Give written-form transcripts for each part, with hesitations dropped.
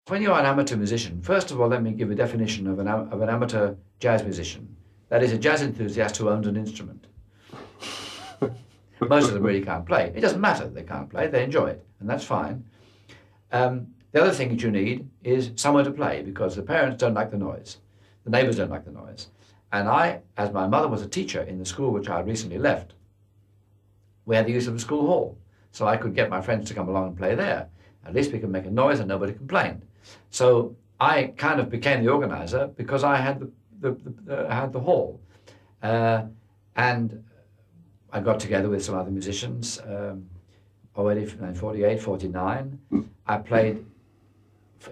When you're an amateur musician, first of all, let me give a definition of an amateur jazz musician. That is a jazz enthusiast who owns an instrument. Most of them really can't play. It doesn't matter, they can't play, they enjoy it, and that's fine. The other thing that you need is somewhere to play, because the parents don't like the noise. The neighbors don't like the noise. And I, as my mother was a teacher in the school which I had recently left, we had the use of the school hall. So I could get my friends to come along and play there. At least we could make a noise and nobody complained. So I kind of became the organizer because I had the hall. And I got together with some other musicians already in 48, 49. I played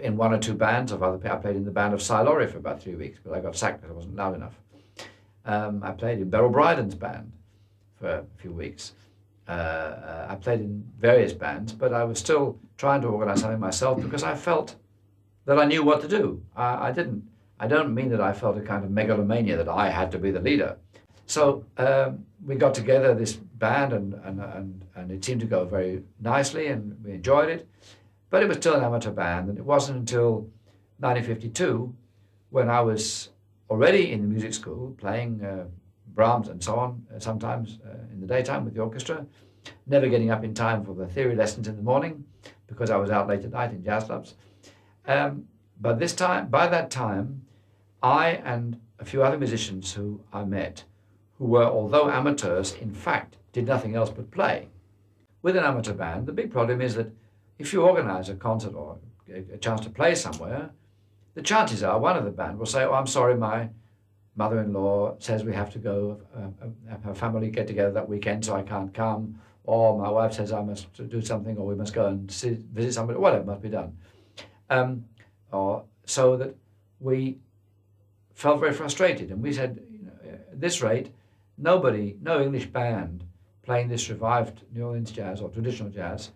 in one or two bands of other people. I played in the band of Cy Laurie for about 3 weeks, but I got sacked because I wasn't loud enough. I played in Beryl Bryden's band for a few weeks. I played in various bands, but I was still trying to organize something myself because I felt that I knew what to do. I don't mean that I felt a kind of megalomania that I had to be the leader. So we got together this band and it seemed to go very nicely and we enjoyed it. But it was still an amateur band, and it wasn't until 1952 when I was already in the music school playing Brahms and so on, sometimes in the daytime with the orchestra, never getting up in time for the theory lessons in the morning because I was out late at night in jazz clubs. But this time, by that time, I and a few other musicians who I met, who were, although amateurs, in fact, did nothing else but play. With an amateur band, the big problem is that if you organize a concert or a chance to play somewhere, the chances are one of the band will say, "Oh, I'm sorry, my mother-in-law says we have to go have a family get-together that weekend, so I can't come," or "My wife says I must do something," or "We must go and visit somebody," whatever must be done. Or so that we felt very frustrated, and we said, at this rate, no English band playing this revived New Orleans jazz or traditional jazz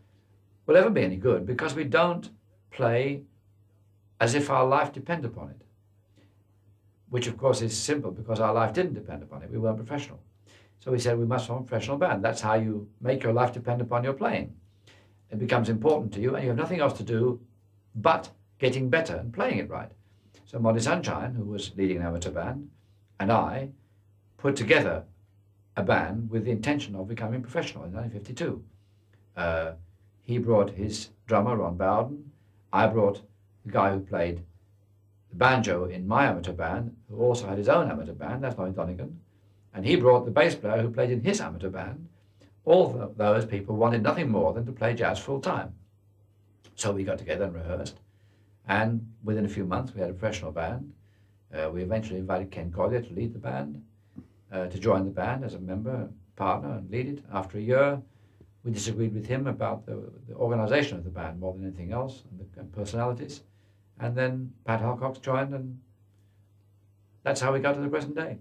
will ever be any good because we don't play as if our life depended upon it. Which of course is simple because our life didn't depend upon it. We weren't professional. So we said we must form a professional band. That's how you make your life depend upon your playing. It becomes important to you and you have nothing else to do but getting better and playing it right. So Monty Sunshine, who was leading an amateur band, and I put together a band with the intention of becoming professional in 1952. He brought his drummer, Ron Bowden. I brought the guy who played the banjo in my amateur band, who also had his own amateur band, that's Lonnie Donegan. And he brought the bass player who played in his amateur band. All of those people wanted nothing more than to play jazz full time. So we got together and rehearsed. And within a few months, we had a professional band. We eventually invited Ken Collier to lead the band, to join the band as a member, partner, and lead it. After a year, we disagreed with him about the organization of the band more than anything else, and the personalities. And then Pat Halcox joined, and that's how we got to the present day.